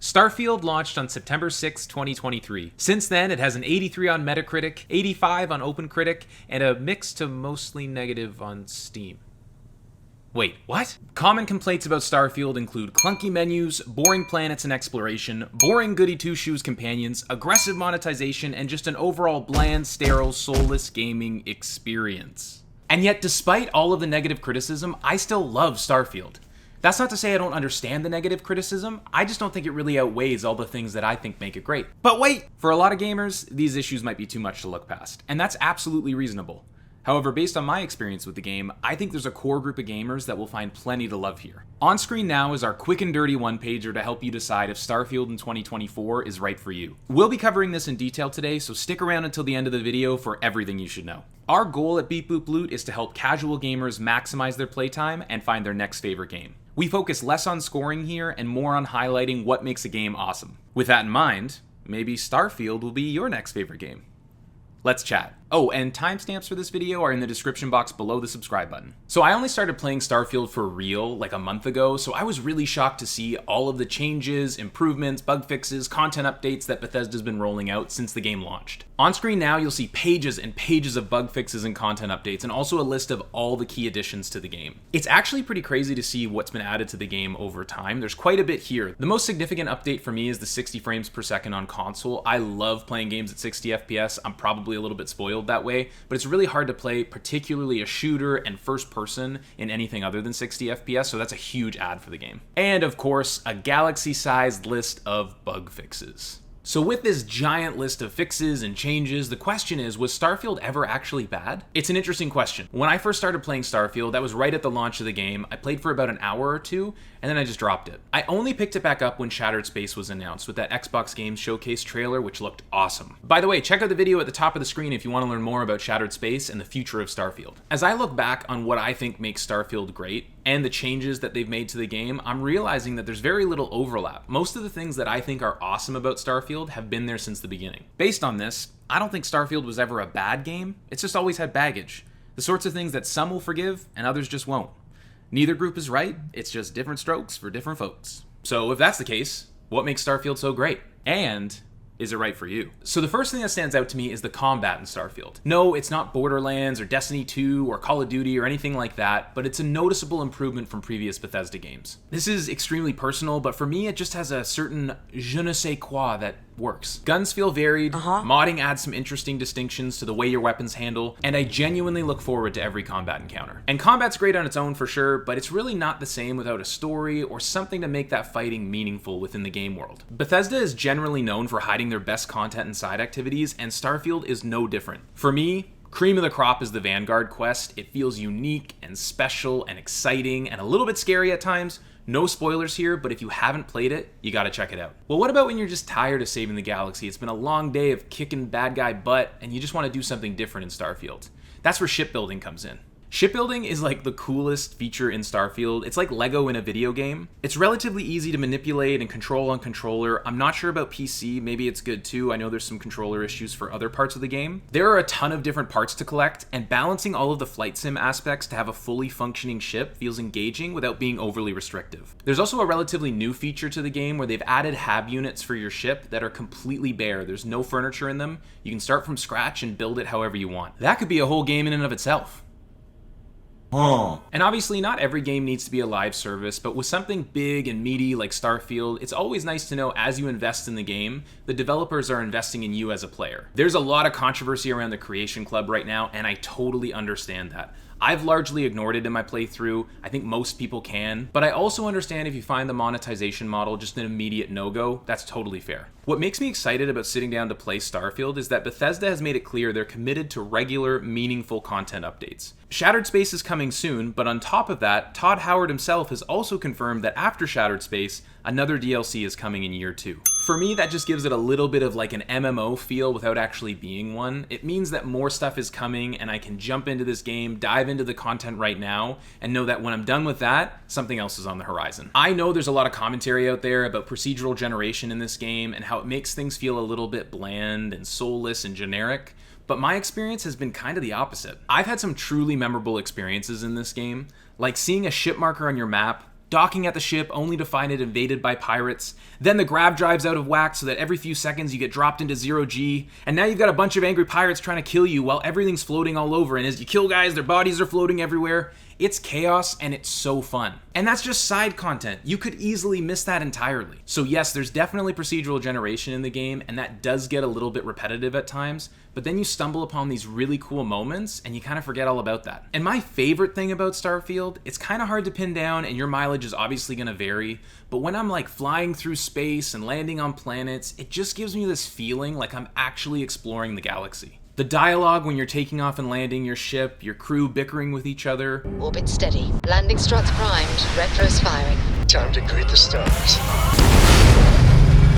Starfield launched on September 6, 2023. Since then, it has an 83 on Metacritic, 85 on OpenCritic, and a mixed to mostly negative on Steam. Wait, what? Common complaints about Starfield include clunky menus, boring planets and exploration, boring goody two-shoes companions, aggressive monetization, and just an overall bland, sterile, soulless gaming experience. And yet, despite all of the negative criticism, I still love Starfield. That's not to say I don't understand the negative criticism, I just don't think it really outweighs all the things that I think make it great. But wait! For a lot of gamers, these issues might be too much to look past, and that's absolutely reasonable. However, based on my experience with the game, I think there's a core group of gamers that will find plenty to love here. On screen now is our quick and dirty one-pager to help you decide if Starfield in 2024 is right for you. We'll be covering this in detail today, so stick around until the end of the video for everything you should know. Our goal at Beep Boop Loot is to help casual gamers maximize their playtime and find their next favorite game. We focus less on scoring here and more on highlighting what makes a game awesome. With that in mind, maybe Starfield will be your next favorite game. Let's chat. Oh, and timestamps for this video are in the description box below the subscribe button. So I only started playing Starfield for real like a month ago, so I was really shocked to see all of the changes, improvements, bug fixes, content updates that Bethesda's been rolling out since the game launched. On screen now, you'll see pages and pages of bug fixes and content updates, and also a list of all the key additions to the game. It's actually pretty crazy to see what's been added to the game over time. There's quite a bit here. The most significant update for me is the 60 frames per second on console. I love playing games at 60 FPS. I'm probably a little bit spoiled that way, but it's really hard to play, particularly a shooter and first person in anything other than 60 FPS, so that's a huge add for the game. And of course, a galaxy-sized list of bug fixes. So with this giant list of fixes and changes, the question is, was Starfield ever actually bad? It's an interesting question. When I first started playing Starfield, that was right at the launch of the game. I played for about an hour or two, and then I just dropped it. I only picked it back up when Shattered Space was announced with that Xbox Games Showcase trailer, which looked awesome. By the way, check out the video at the top of the screen if you want to learn more about Shattered Space and the future of Starfield. As I look back on what I think makes Starfield great, and the changes that they've made to the game, I'm realizing that there's very little overlap. Most of the things that I think are awesome about Starfield have been there since the beginning. Based on this, I don't think Starfield was ever a bad game, it's just always had baggage. The sorts of things that some will forgive and others just won't. Neither group is right, it's just different strokes for different folks. So if that's the case, what makes Starfield so great? And is it right for you? So the first thing that stands out to me is the combat in Starfield. No, it's not Borderlands or Destiny 2 or Call of Duty or anything like that, but it's a noticeable improvement from previous Bethesda games. This is extremely personal, but for me it just has a certain je ne sais quoi that works. Guns feel varied, modding adds some interesting distinctions to the way your weapons handle, and I genuinely look forward to every combat encounter. And combat's great on its own for sure, but it's really not the same without a story or something to make that fighting meaningful within the game world. Bethesda is generally known for hiding their best content and side activities, and Starfield is no different. For me, cream of the crop is the Vanguard quest. It feels unique and special and exciting and a little bit scary at times. No spoilers here, but if you haven't played it, you gotta check it out. Well, what about when you're just tired of saving the galaxy? It's been a long day of kicking bad guy butt, and you just want to do something different in Starfield. That's where shipbuilding comes in. Shipbuilding is like the coolest feature in Starfield. It's like Lego in a video game. It's relatively easy to manipulate and control on controller. I'm not sure about PC, maybe it's good too. I know there's some controller issues for other parts of the game. There are a ton of different parts to collect, and balancing all of the flight sim aspects to have a fully functioning ship feels engaging without being overly restrictive. There's also a relatively new feature to the game where they've added hab units for your ship that are completely bare. There's no furniture in them. You can start from scratch and build it however you want. That could be a whole game in and of itself. And obviously not every game needs to be a live service, but with something big and meaty like Starfield, it's always nice to know as you invest in the game, the developers are investing in you as a player. There's a lot of controversy around the Creation Club right now, and I totally understand that. I've largely ignored it in my playthrough. I think most people can, but I also understand if you find the monetization model just an immediate no-go, that's totally fair. What makes me excited about sitting down to play Starfield is that Bethesda has made it clear they're committed to regular, meaningful content updates. Shattered Space is coming soon, but on top of that, Todd Howard himself has also confirmed that after Shattered Space, another DLC is coming in year 2. For me, that just gives it a little bit of like an MMO feel without actually being one. It means that more stuff is coming and I can jump into this game, dive into the content right now, and know that when I'm done with that, something else is on the horizon. I know there's a lot of commentary out there about procedural generation in this game and how it makes things feel a little bit bland and soulless and generic, but my experience has been kind of the opposite. I've had some truly memorable experiences in this game, like seeing a ship marker on your map, docking at the ship only to find it invaded by pirates, then the grav drive's out of whack so that every few seconds you get dropped into 0G, and now you've got a bunch of angry pirates trying to kill you while everything's floating all over, and as you kill guys, their bodies are floating everywhere. It's chaos and it's so fun. And that's just side content. You could easily miss that entirely. So yes, there's definitely procedural generation in the game, and that does get a little bit repetitive at times, but then you stumble upon these really cool moments and you kind of forget all about that. And my favorite thing about Starfield, it's kind of hard to pin down and your mileage is obviously going to vary, but when I'm like flying through space and landing on planets, it just gives me this feeling like I'm actually exploring the galaxy. The dialogue when you're taking off and landing your ship, your crew bickering with each other. Orbit steady. Landing struts primed. Retros firing. Time to greet the stars.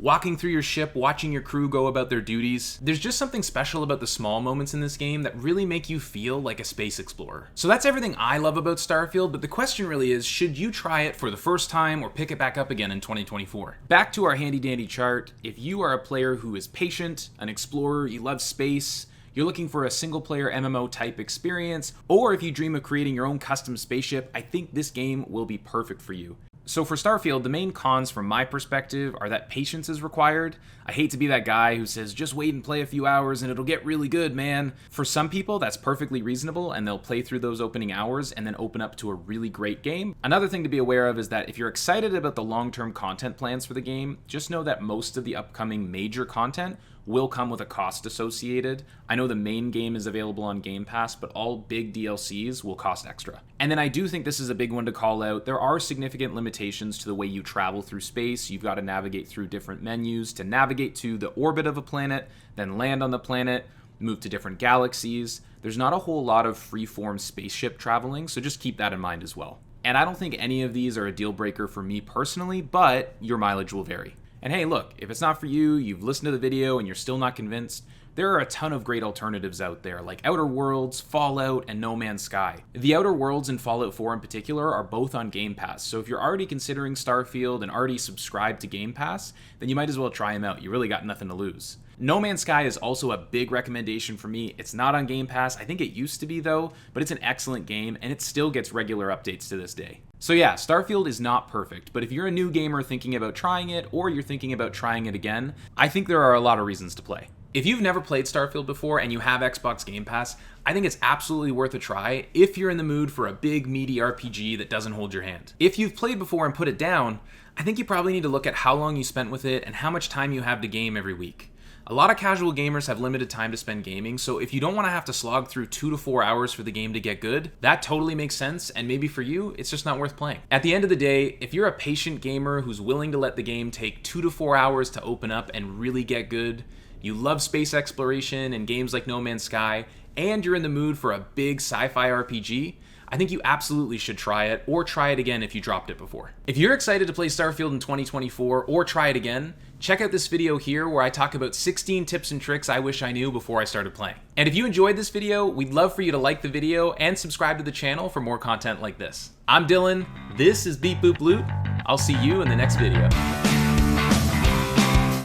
Walking through your ship, watching your crew go about their duties. There's just something special about the small moments in this game that really make you feel like a space explorer. So that's everything I love about Starfield, but the question really is, should you try it for the first time or pick it back up again in 2024? Back to our handy dandy chart, if you are a player who is patient, an explorer, you love space, you're looking for a single-player MMO type experience, or if you dream of creating your own custom spaceship, I think this game will be perfect for you. So for Starfield, the main cons from my perspective are that patience is required. I hate to be that guy who says, just wait and play a few hours and it'll get really good, man. For some people, that's perfectly reasonable and they'll play through those opening hours and then open up to a really great game. Another thing to be aware of is that if you're excited about the long-term content plans for the game, just know that most of the upcoming major content will come with a cost associated. I know the main game is available on Game Pass, but all big DLCs will cost extra. And then I do think this is a big one to call out. There are significant limitations to the way you travel through space. You've got to navigate through different menus to navigate to the orbit of a planet, then land on the planet, move to different galaxies. There's not a whole lot of free-form spaceship traveling, so just keep that in mind as well. And I don't think any of these are a deal breaker for me personally, but your mileage will vary. And hey, look, if it's not for you, you've listened to the video and you're still not convinced, there are a ton of great alternatives out there, like Outer Worlds, Fallout, and No Man's Sky. The Outer Worlds and Fallout 4 in particular are both on Game Pass, so if you're already considering Starfield and already subscribed to Game Pass, then you might as well try them out. You really got nothing to lose. No Man's Sky is also a big recommendation for me. It's not on Game Pass. I think it used to be though, but it's an excellent game and it still gets regular updates to this day. So yeah, Starfield is not perfect, but if you're a new gamer thinking about trying it or you're thinking about trying it again, I think there are a lot of reasons to play. If you've never played Starfield before and you have Xbox Game Pass, I think it's absolutely worth a try if you're in the mood for a big, meaty RPG that doesn't hold your hand. If you've played before and put it down, I think you probably need to look at how long you spent with it and how much time you have to game every week. A lot of casual gamers have limited time to spend gaming, so if you don't want to have to slog through 2 to 4 hours for the game to get good, that totally makes sense, and maybe for you, it's just not worth playing. At the end of the day, if you're a patient gamer who's willing to let the game take 2 to 4 hours to open up and really get good, you love space exploration and games like No Man's Sky, and you're in the mood for a big sci-fi RPG, I think you absolutely should try it, or try it again if you dropped it before. If you're excited to play Starfield in 2024, or try it again, check out this video here where I talk about 16 tips and tricks I wish I knew before I started playing. And if you enjoyed this video, we'd love for you to like the video and subscribe to the channel for more content like this. I'm Dylan, this is Beep Boop Loot, I'll see you in the next video.